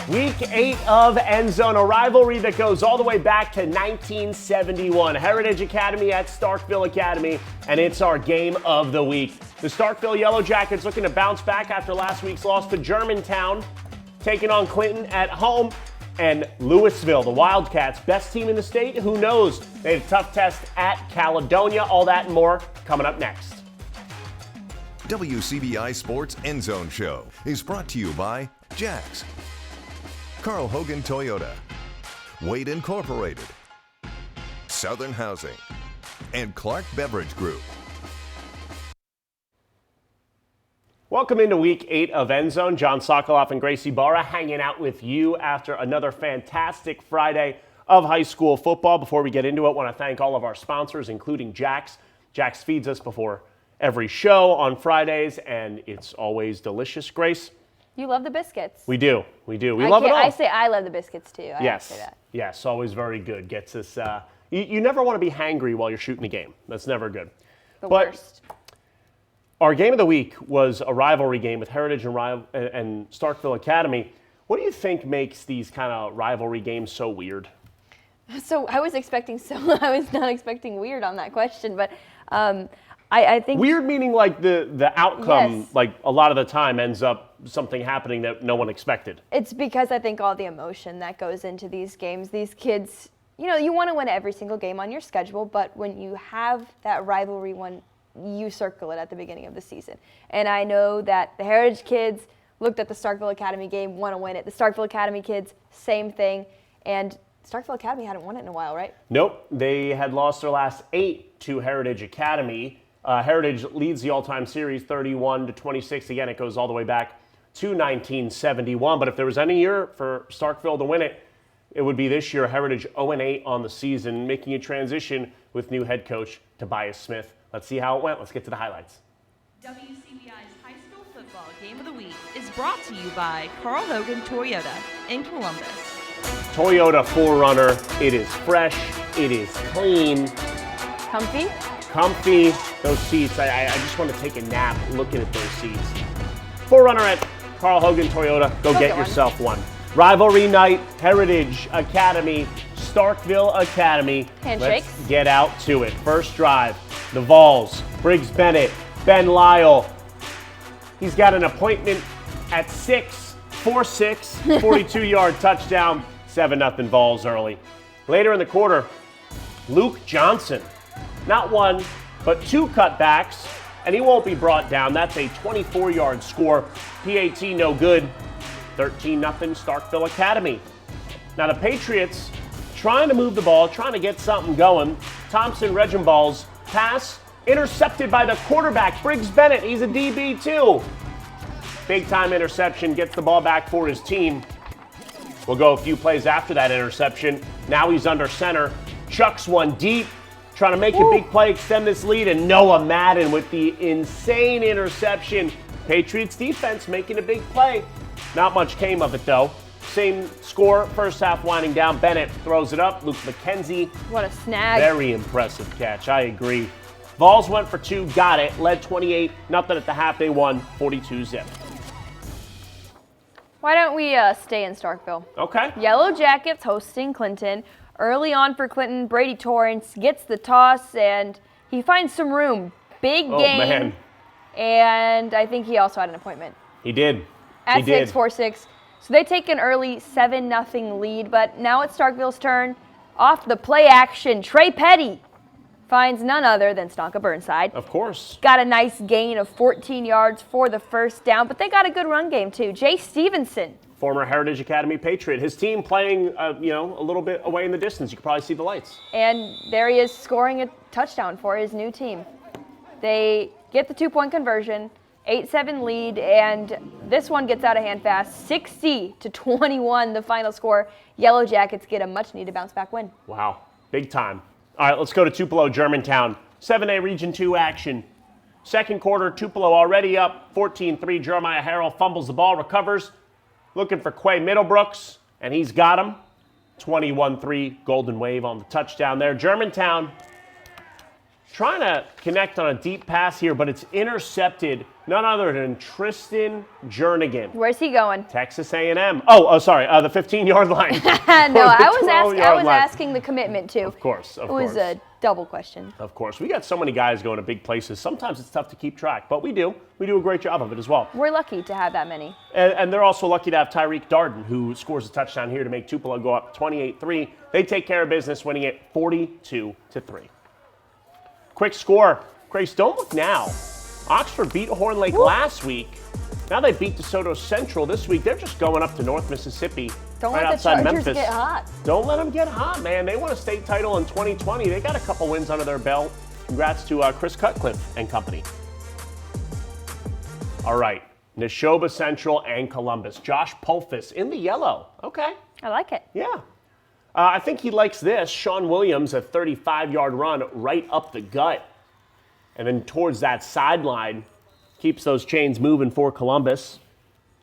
Week 8 of EndZone, a rivalry that goes all the way back to 1971. Heritage Academy at Starkville Academy, and it's our game of the week. The Starkville Yellow Jackets looking to bounce back after last week's loss to Germantown, taking on Clinton at home. And Louisville, the Wildcats, best team in the state. Who knows? They had a tough test at Caledonia. All that and more coming up next. WCBI Sports EndZone Show is brought to you by Jax, Carl Hogan Toyota, Wade Incorporated, Southern Housing, and Clark Beverage Group. Welcome into Week 8 of EndZone. John Sokoloff and Gracie Barra hanging out with you after another fantastic Friday of high school football. Before we get into it, I want to thank all of our sponsors, including Jax. Jax feeds us before every show on Fridays, and it's always delicious. Grace? You love the biscuits. We do. We love it all. I say I love the biscuits, too. Yes. Say that. Yes, always very good. Gets us. You never want to be hangry while you're shooting a game. That's never good. The worst. Our game of the week was a rivalry game with Heritage and Starkville Academy. What do you think makes these kind of rivalry games so weird? So I was not expecting weird on that question, but I think weird meaning like the outcome, yes. Like a lot of the time ends up something happening that no one expected. It's because I think all the emotion that goes into these games, these kids, you want to win every single game on your schedule, but when you have that rivalry one, you circle it at the beginning of the season. And I know that the Heritage kids looked at the Starkville Academy game, want to win it. The Starkville Academy kids, same thing. And Starkville Academy hadn't won it in a while, right? Nope. They had lost their last 8 to Heritage Academy. Heritage leads the all-time series 31-26. Again, it goes all the way back to 1971. But if there was any year for Starkville to win it, it would be this year. Heritage 0-8 on the season, making a transition with new head coach Tobias Smith. Let's see how it went. Let's get to the highlights. WCBI's High School Football Game of the Week is brought to you by Carl Hogan Toyota in Columbus. Toyota 4Runner. It is fresh. It is clean. Comfy. Those seats. I just want to take a nap looking at those seats. 4Runner at Carl Hogan Toyota. Go get yourself one. Rivalry night, Heritage Academy, Starkville Academy. Handshakes. Let's get out to it. First drive, the Vols, Briggs Bennett, Ben Lyle. He's got an appointment at 6, 4-6, 42-yard touchdown, 7-0 Vols early. Later in the quarter, Luke Johnson, not one, but 2 cutbacks, and he won't be brought down. That's a 24-yard score. PAT no good. 13-0 Starkville Academy. Now the Patriots trying to move the ball, trying to get something going. Thompson Regenball's pass intercepted by the quarterback, Briggs Bennett. He's a DB too. Big time interception, gets the ball back for his team. We'll go a few plays after that interception. Now he's under center, chucks one deep, trying to make a big play, extend this lead, and Noah Madden with the insane interception. Patriots defense making a big play. Not much came of it, though. Same score, first half winding down. Bennett throws it up. Luke McKenzie. What a snag. Very impressive catch. I agree. Vols went for 2, got it. Led 28-0 at the half. They won 42-zip. Why don't we stay in Starkville? Okay. Yellow Jackets hosting Clinton. Early on for Clinton, Brady Torrance gets the toss, and he finds some room. Big game. Oh, man. And I think he also had an appointment. He did. At 6, 4-6. So they take an early 7-0 lead, but now it's Starkville's turn. Off the play action, Trey Petty finds none other than Stonka Burnside. Of course. Got a nice gain of 14 yards for the first down, but they got a good run game too. Jay Stevenson. Former Heritage Academy Patriot. His team playing, a little bit away in the distance. You can probably see the lights. And there he is scoring a touchdown for his new team. They get the 2-point conversion. 8-7 lead, and this one gets out of hand fast. 60-21, the final score. Yellow Jackets get a much-needed bounce-back win. Wow, big time. All right, let's go to Tupelo, Germantown. 7A Region 2 action. Second quarter, Tupelo already up 14-3. Jeremiah Harrell fumbles the ball, recovers, looking for Quay Middlebrooks, and he's got him. 21-3, Golden Wave on the touchdown there. Germantown Trying to connect on a deep pass here, but it's intercepted. None other than Tristan Jernigan. Where's he going? Texas A&M. Oh, sorry, the 15-yard line. No, I was asking the commitment too. Of course. It was a double question. Of course. We got so many guys going to big places. Sometimes it's tough to keep track, but we do. We do a great job of it as well. We're lucky to have that many. And they're also lucky to have Tyreek Darden, who scores a touchdown here to make Tupelo go up 28-3. They take care of business, winning it 42-3. Quick score. Grace, don't look now. Oxford beat Horn Lake last week. Now they beat DeSoto Central this week. They're just going up to North Mississippi, Don't right let outside the Chargers Memphis. get hot. Don't let them get hot, man. They won a state title in 2020. They got a couple wins under their belt. Congrats to Chris Cutcliffe and company. All right, Neshoba Central and Columbus. Josh Pulfus in the yellow. Okay. I like it. Yeah. I think he likes this. Sean Williams, a 35-yard run right up the gut. And then towards that sideline, keeps those chains moving for Columbus.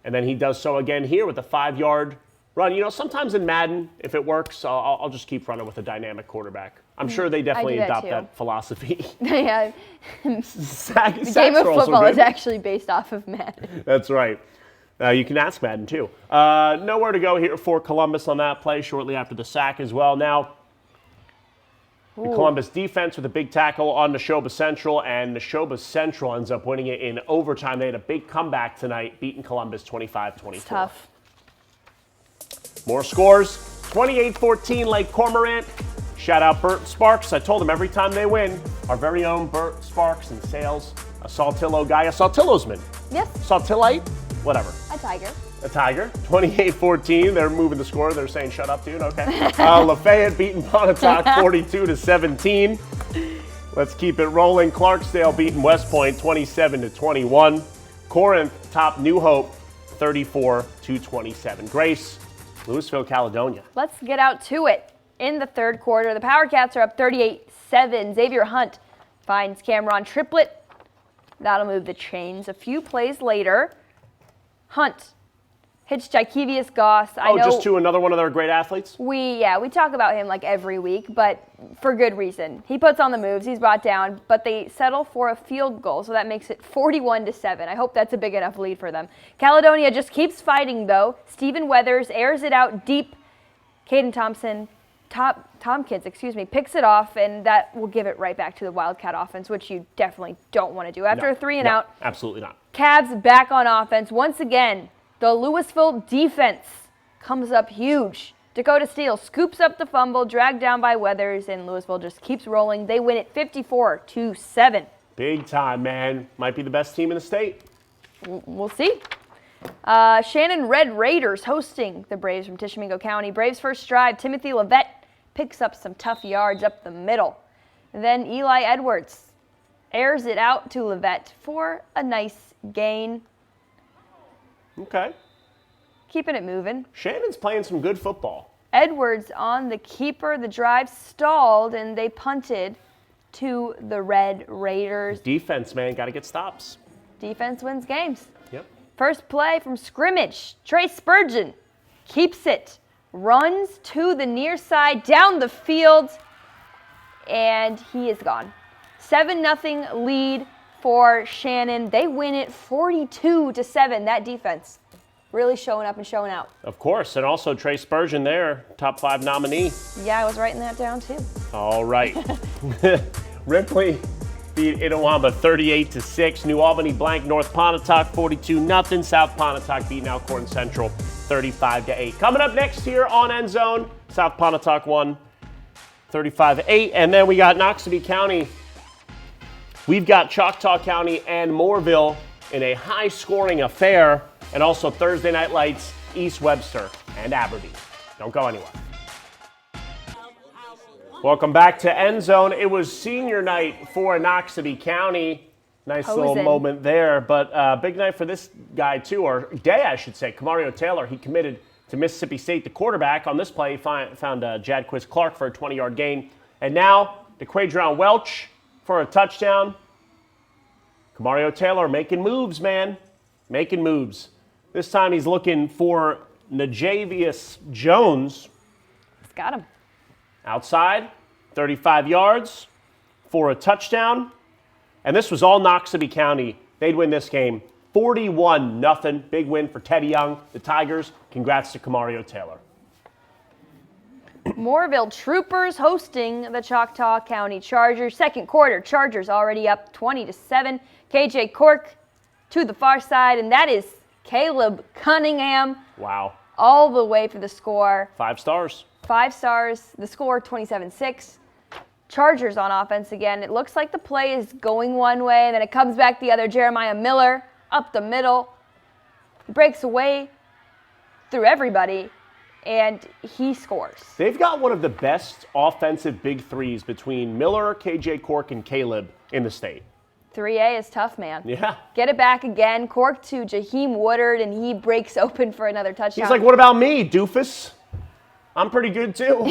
And then he does so again here with a 5-yard run. You know, sometimes in Madden, if it works, I'll just keep running with a dynamic quarterback. I'm sure they definitely adopt that philosophy. Yeah. The Game of football is actually based off of Madden. That's right. You can ask Madden, too. Nowhere to go here for Columbus on that play shortly after the sack as well. Now, the Columbus defense with a big tackle on Neshoba Central, and Neshoba Central ends up winning it in overtime. They had a big comeback tonight, beating Columbus 25-24. It's tough. More scores, 28-14 Lake Cormorant. Shout out Bert Sparks. I told him every time they win, our very own Bert Sparks in sales, a Saltillo guy, a Saltillosman. Yes. Saltillite? Whatever. A tiger. A Tiger. 28-14. They're moving the score. They're saying, shut up, dude. Okay. Lafayette beating Pontotoc 42-17. Let's keep it rolling. Clarksdale beating West Point 27-21. Corinth topped New Hope 34-27. Grace, Louisville, Caledonia. Let's get out to it. In the third quarter, the Power Cats are up 38-7. Xavier Hunt finds Cameron Triplett. That'll move the chains. A few plays later, Hunt hits Jakevius Goss. Just to another one of their great athletes? We talk about him like every week, but for good reason. He puts on the moves, he's brought down, but they settle for a field goal, so that makes it 41-7. I hope that's a big enough lead for them. Caledonia just keeps fighting, though. Steven Weathers airs it out deep. Caden Tompkins, picks it off, and that will give it right back to the Wildcat offense, which you definitely don't want to do. After a 3 and out, absolutely not. Cavs back on offense. Once again, the Louisville defense comes up huge. Dakota Steele scoops up the fumble, dragged down by Weathers, and Louisville just keeps rolling. They win it 54-7. Big time, man. Might be the best team in the state. We'll see. Shannon Red Raiders hosting the Braves from Tishomingo County. Braves first drive, Timothy Levette picks up some tough yards up the middle. Then Eli Edwards airs it out to Levette for a nice gain. Okay. Keeping it moving. Shannon's playing some good football. Edwards on the keeper. The drive stalled, and they punted to the Red Raiders. Defense, man, got to get stops. Defense wins games. Yep. First play from scrimmage. Trey Spurgeon keeps it, runs to the near side, down the field, and he is gone. 7-0 lead for Shannon. They win it 42-7. That defense really showing up and showing out. Of course, and also Trey Spurgeon there, top 5 nominee. Yeah, I was writing that down too. All right. Ripley beat Itawamba 38-6. New Albany blanked North Pontotoc 42-0. South Pontotoc beating Alcorn Central 35-8. Coming up next here on EndZone, South Pontotoc won 35-8. And then we got Noxubee County. We've got Choctaw County and Moorville in a high-scoring affair. And also Thursday Night Lights, East Webster and Aberdeen. Don't go anywhere. Welcome back to EndZone. It was senior night for Noxubee County. Nice little moment there, but big night for this guy too, or day I should say. Kamario Taylor, he committed to Mississippi State, the quarterback. On this play, he found Jadquiz Clark for a 20-yard gain. And now, DeQuadron Welch for a touchdown. Kamario Taylor making moves, man. Making moves. This time he's looking for Najavius Jones. It's got him. Outside, 35 yards. for a touchdown. And this was all Noxubee County. They'd win this game 41-0. Big win for Teddy Young, the Tigers. Congrats to Kamario Taylor. Moorville Troopers hosting the Choctaw County Chargers. Second quarter, Chargers already up 20-7. KJ Cork to the far side, and that is Caleb Cunningham. Wow. All the way for the score. 5 stars. 5 stars. The score 27-6. Chargers on offense again. It looks like the play is going one way, and then it comes back the other. Jeremiah Miller up the middle. He breaks away through everybody, and he scores. They've got one of the best offensive big threes between Miller, KJ Cork, and Caleb in the state. 3A is tough, man. Yeah. Get it back again. Cork to Jaheim Woodard, and he breaks open for another touchdown. He's like, what about me, doofus? I'm pretty good too.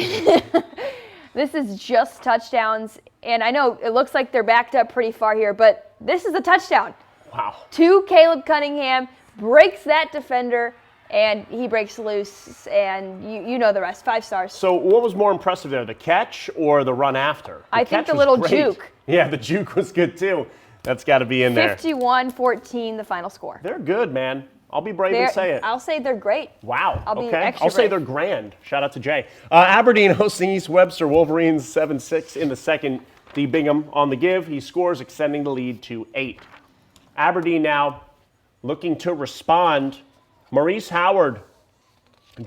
This is just touchdowns, and I know it looks like they're backed up pretty far here, but this is a touchdown. Wow. To Caleb Cunningham, breaks that defender, and he breaks loose, and you know the rest. 5 stars. So what was more impressive there, the catch or the run after? I think catch the was little great. juke. Yeah, the juke was good too. That's got to be in there. 51-14, the final score. They're good, man. I'll be brave and say it. I'll say they're great. Wow. I'll be okay. extra I'll say brave. they're grand. Shout out to Jay. Aberdeen hosting East Webster Wolverines 7-6 in the second. D. Bingham on the give. He scores, extending the lead to 8. Aberdeen now looking to respond. Maurice Howard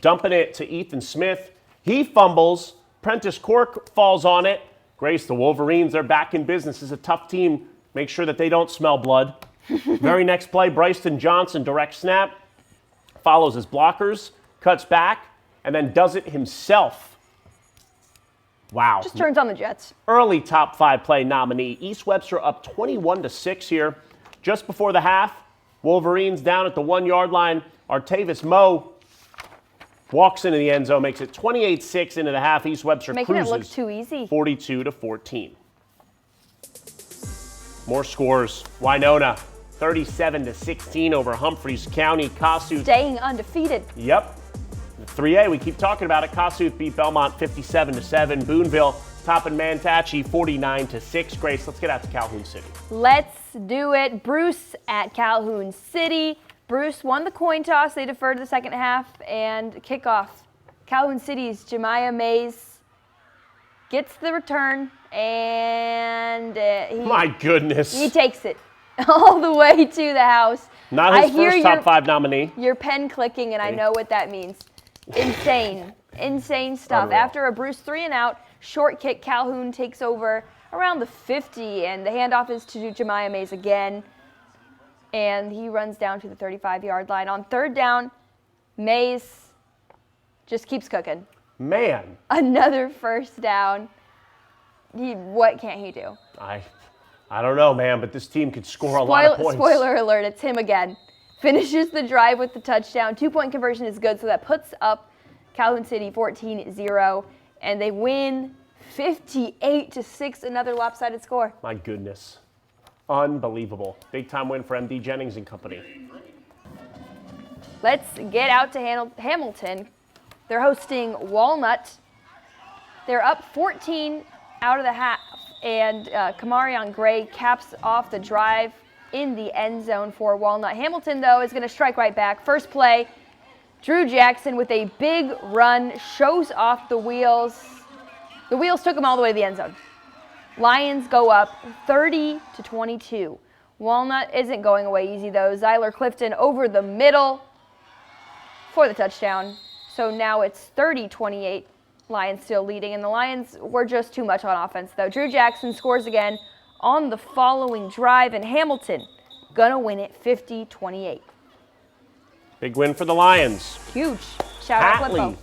dumping it to Ethan Smith. He fumbles. Prentice Cork falls on it. Grace, the Wolverines are back in business. It's a tough team. Make sure that they don't smell blood. Very next play, Bryson Johnson, direct snap, follows his blockers, cuts back, and then does it himself. Wow. Just turns on the Jets. Early top 5 play nominee. East Webster up 21-6 here. Just before the half, Wolverines down at the 1-yard line. Artavis Moe walks into the end zone, makes it 28-6 into the half. East Webster Making cruises it look too easy. 42-14. More scores. Winona, 37-16 over Humphreys County. Kossuth. Staying undefeated. Yep. 3A, we keep talking about it. Kossuth beat Belmont 57-7. Boonville topping Mantachi 49-6. Grace, let's get out to Calhoun City. Let's do it. Bruce at Calhoun City. Bruce won the coin toss. They deferred to the second half and kickoff. Calhoun City's Jemiah Mays gets the return, and My goodness. he takes it all the way to the house. Not his I hear first top 5 nominee. Your pen clicking, and I know what that means. Insane. Insane stuff. Unreal. After a Bruce 3 and out, short kick, Calhoun takes over around the 50, and the handoff is to Jemiah Mays again. And he runs down to the 35-yard line. On third down, Mays just keeps cooking. Man. Another first down. What can't he do? I don't know, man, but this team could score a lot of points. Spoiler alert, it's him again. Finishes the drive with the touchdown. 2-point conversion is good, so that puts up Calhoun City 14-0, and they win 58-6, another lopsided score. My goodness. Unbelievable. Big time win for MD Jennings and company. Let's get out to Hamilton. They're hosting Walnut. They're up 14 out of the half, and Kamarion Gray caps off the drive in the end zone for Walnut. Hamilton, though, is going to strike right back. First play, Drew Jackson with a big run, shows off the wheels. The wheels took him all the way to the end zone. Lions go up 30-22. Walnut isn't going away easy, though. Zyler Clifton over the middle for the touchdown. So now it's 30-28. Lions still leading, and the Lions were just too much on offense, though. Drew Jackson scores again on the following drive, and Hamilton gonna win it 50-28. Big win for the Lions. Huge. Shout out Hatley Flippo.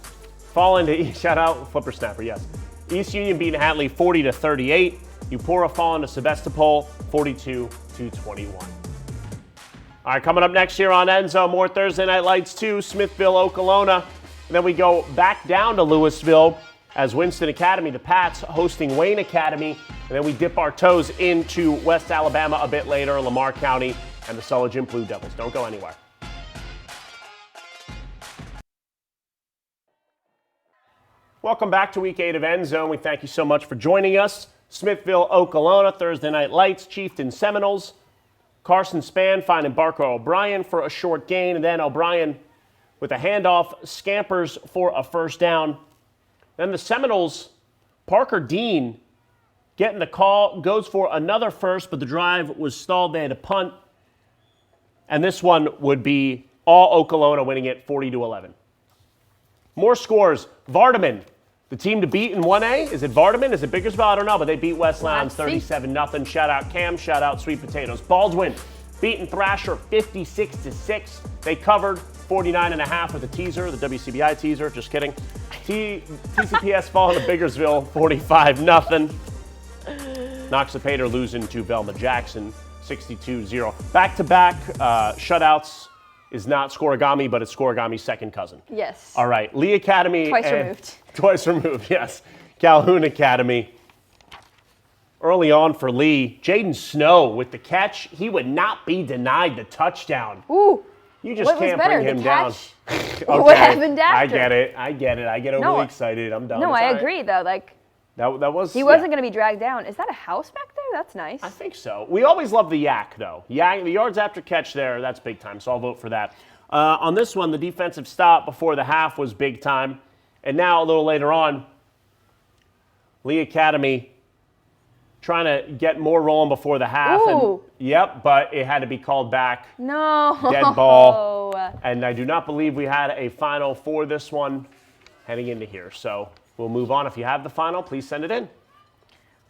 fall into shout out Flipper Snapper, yes. East Union beating Hatley 40-38. Upora fall into Sebastopol 42-21. All right, coming up next here on EndZone, more Thursday Night Lights 2, Smithville, Okolona. And then we go back down to Louisville as Winston Academy, the Pats, hosting Wayne Academy. And then we dip our toes into West Alabama a bit later, Lamar County and the Sulligent Blue Devils. Don't go anywhere. Welcome back to Week 8 of EndZone. We thank you so much for joining us. Smithville, Okolona, Thursday Night Lights, Chieftain Seminoles. Carson Spann finding Barker O'Brien for a short gain, and then O'Brien with a handoff scampers for a first down. Then the Seminoles, Parker Dean getting the call, goes for another first, but the drive was stalled. They had to punt. And this one would be all Okolona winning it 40-11. More scores. Vardaman, the team to beat in 1A. Is it Vardaman? Is it Bickersville? I don't know, but they beat West Lowndes 37-0. Shout out Cam. Shout out Sweet Potatoes. Baldwin beating Thrasher 56-6. They covered 49.5 with a teaser, the WCBI teaser. Just kidding. TCPS falling to Bickersville 45-0. Noxapater losing to Velma Jackson 62-0. Back-to-back shutouts is not Scorigami, but it's Scorigami's second cousin. Yes. All right, Lee Academy. Twice removed. Twice removed, yes. Calhoun Academy. Early on for Lee, Jaden Snow with the catch. He would not be denied the touchdown. Ooh. You just What was can't better, bring him the down. catch? Okay, What happened after? I get it. I get overly excited. I'm done. No, It's I all right. agree, though. Like, That was. he wasn't going to be dragged down. Is that a house back there? That's nice. I think so. We always love the yak, though. Yak, the yards after catch there, that's big time, so I'll vote for that. On this one, the defensive stop before the half was big time. And now, a little later on, Lee Academy trying to get more rolling before the half. Ooh. And, yep, but it had to be called back. No. Dead ball. And I do not believe we had a final for this one heading into here. So we'll move on. If you have the final, please send it in.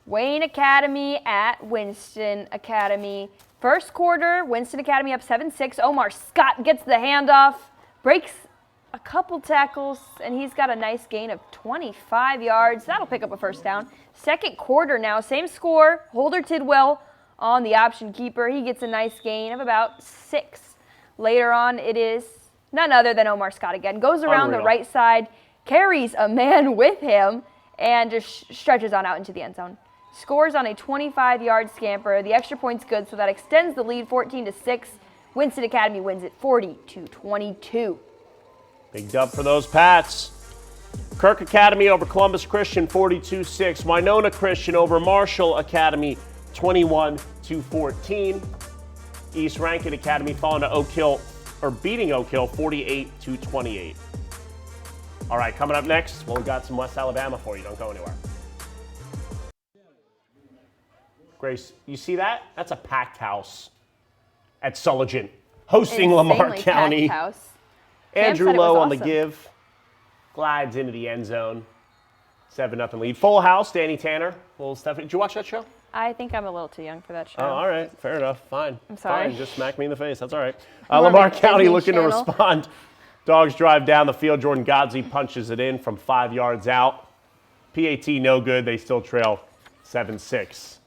Wayne Academy at Winston Academy. First quarter, Winston Academy up 7-6. Omar Scott gets the handoff, breaks a couple tackles, and he's got a nice gain of 25 yards. That'll pick up a first down. Second quarter now, same score. Holder Tidwell on the option keeper. He gets a nice gain of about 6. Later on, it is none other than Omar Scott again. Goes around the right side, carries a man with him, and just stretches on out into the end zone. Scores on a 25-yard scamper. The extra point's good, so that extends the lead 14-6. Winston Academy wins it 40-22. Big dub for those Pats. Kirk Academy over Columbus Christian 42-6. Winona Christian over Marshall Academy 21-14. East Rankin Academy falling to Oak Hill, or beating Oak Hill 48-28. All right, coming up next, well, we got some West Alabama for you. Don't go anywhere. Grace, you see that? That's a packed house at Sullivan, hosting Lamar Insanely County. packed house. Andrew said it was Lowe on the awesome. give, glides into the end zone. 7-0 lead. Full house, Danny Tanner. Little Stephanie. Did you watch that show? I think I'm a little too young for that show. Oh, all right. Fair enough. Fine. I'm sorry. Fine. Just smack me in the face. That's all right. More Lamar of a County Disney looking Channel. to respond. Dogs drive down the field. Jordan Godsey punches it in from 5 yards out. PAT no good. They still trail 7-6.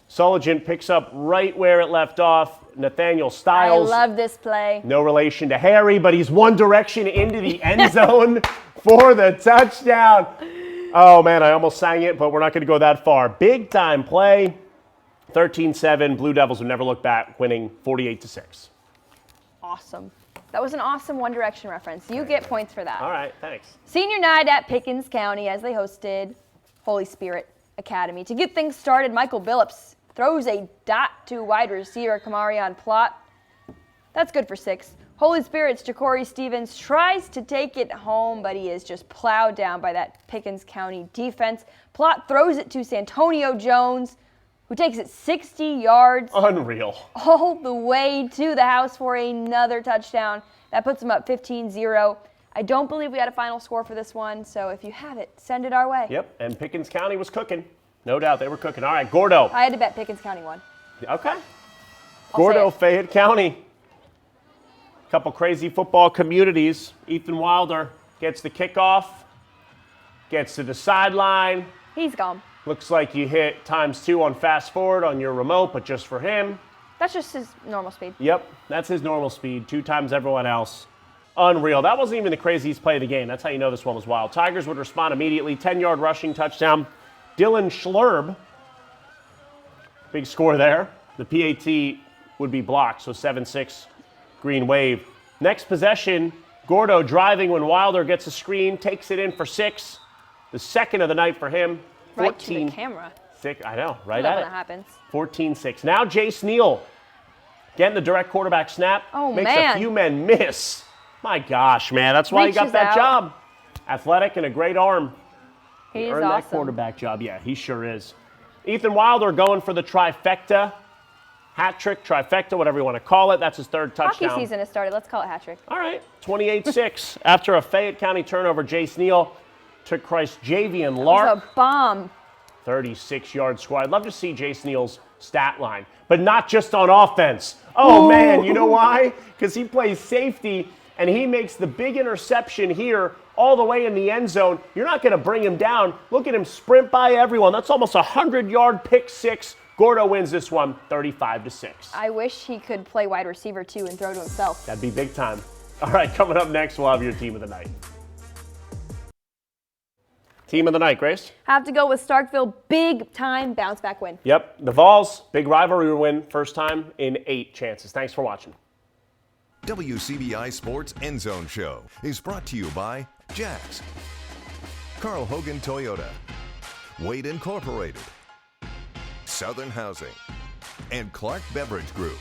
Sullivan picks up right where it left off. Nathaniel Stiles. I love this play. No relation to Harry, but he's one direction into the end zone for the touchdown. Oh, man, I almost sang it, but we're not going to go that far. Big time play. 13-7. Blue Devils would never look back, winning 48-6. Awesome. That was an awesome One Direction reference. You get points for that. All right, thanks. Senior night at Pickens County as they hosted Holy Spirit Academy. To get things started, Michael Billups throws a dot to wide receiver Kamarion Plott. That's good for 6. Holy Spirit's Ja'Cory Stevens tries to take it home, but he is just plowed down by that Pickens County defense. Plott throws it to Santonio Jones, who takes it 60 yards Unreal. all the way to the house for another touchdown. That puts them up 15-0. I don't believe we had a final score for this one, so if you have it, send it our way. Yep, and Pickens County was cooking. No doubt they were cooking. All right, Gordo. I had to bet Pickens County won. Okay. say Gordo, it. Fayette County. Couple crazy football communities. Ethan Wilder gets the kickoff, gets to the sideline. He's gone. Looks like you hit ×2 on fast forward on your remote, but just for him. That's just his normal speed. Yep, that's his normal speed, 2 times everyone else. Unreal. That wasn't even the craziest play of the game. That's how you know this one was wild. Tigers would respond immediately. 10-yard rushing touchdown. Dylan Schlerb. Big score there. The PAT would be blocked, so 7-6 Green Wave. Next possession, Gordo driving when Wilder gets a screen, takes it in for 6. The second of the night for him. Right to the camera. stick. I know, right I love at when it. that happens. 14-6. Now Jace Neal getting the direct quarterback snap. Oh, makes man. a few men miss. My gosh, man. That's why he got Reaches that out. job. Athletic and a great arm. He He's earned that awesome. quarterback job. Yeah, he sure is. Ethan Wilder going for the trifecta. Hat trick, trifecta, whatever you want to call it. That's his third touchdown. Hockey season has started. Let's call it hat trick. All right, 28-6. After a Fayette County turnover, Jace Neal took Christ Javian Lark. It's a bomb. 36-yard squad. I'd love to see Jace Neal's stat line, but not just on offense. Oh, man, you know why? Because he plays safety, and he makes the big interception here all the way in the end zone. You're not going to bring him down. Look at him sprint by everyone. That's almost a 100-yard pick six. Gordo wins this one 35-6. I wish he could play wide receiver too and throw to himself. That'd be big time. All right, coming up next, we'll have your team of the night. Team of the night, Grace? Have to go with Starkville. Big time bounce back win. Yep, the Vols, big rivalry win, first time in 8 chances. Thanks for watching. WCBI Sports EndZone Show is brought to you by Jax, Carl Hogan Toyota, Wade Incorporated, Southern Housing, and Clark Beverage Group.